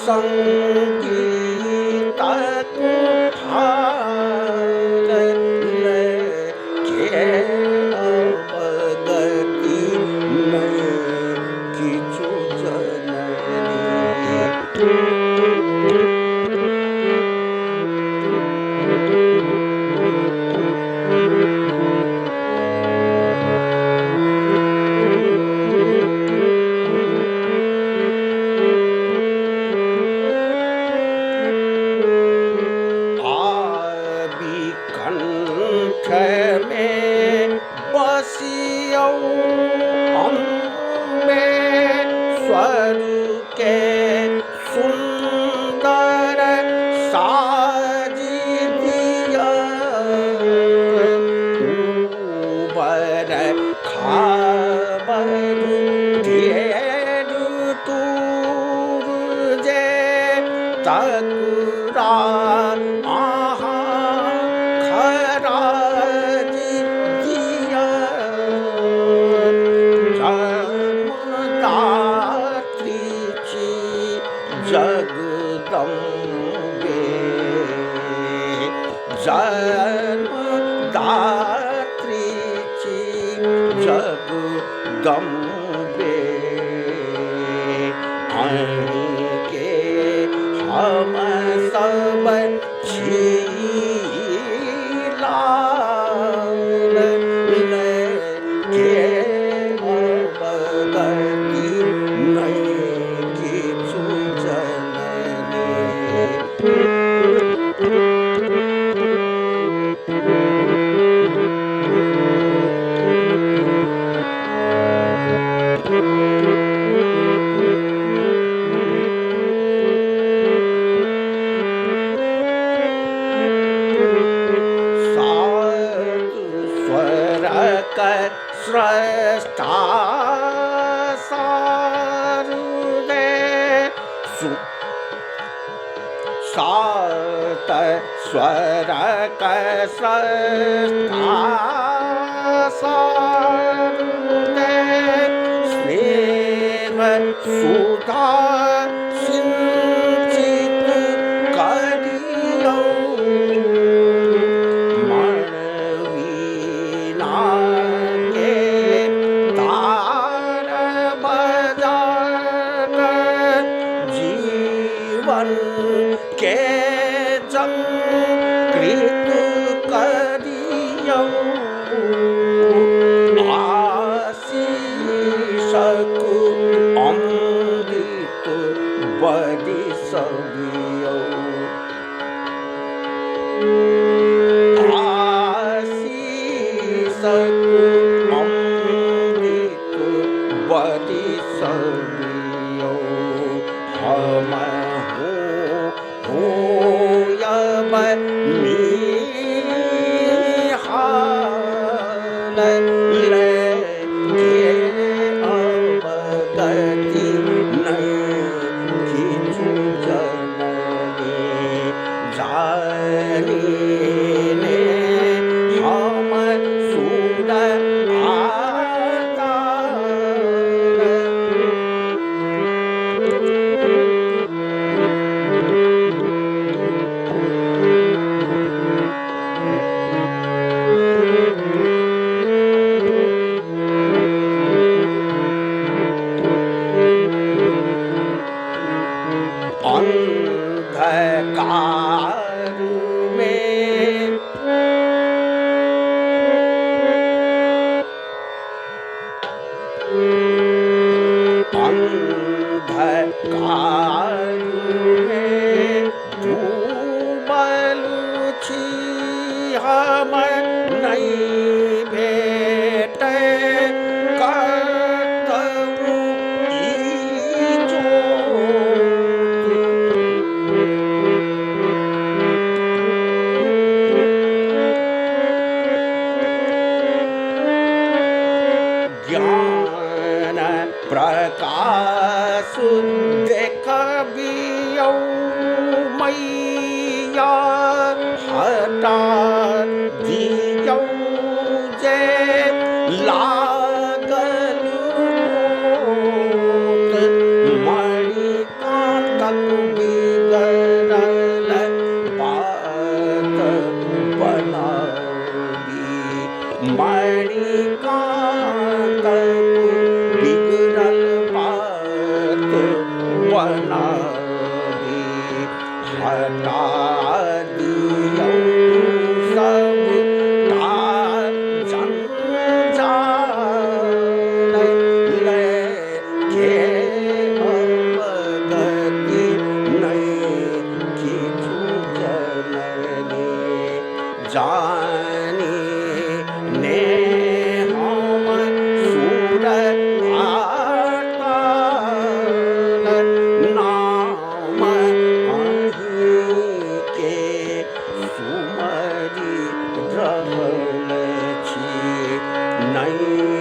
संगीत हार के अवगति नहीं किछु कंठ में बसियो अम्बे स्वर के सुंदर साजी दिया ऊबर खाबर ढेर दूर जे तकरार जगदम्बे जन्मदात्री जगदम्बे के हम सब छीला के अवगति नहीं किछु स्रष्टा सारुदे सात स्वर स्रष्टा सारुदे स्नेह सुधा सिंचित करियो के जंकृत करियो आशीषक अमृत बरिसबियो आशीषक अमृत बरिसबियो हम अंधकार में डूबल छी हम नहीं भेटे करतबु ई ज्ञान प्रकाश देखबियो मैया हटा दियो जे लागल मणिकांत हटा दियो सब जंजाल लेके अवगति नहीं किछु जननी जानी ने हम सुर आकाल नाम अहीं के सुमरि रहल छी नहीं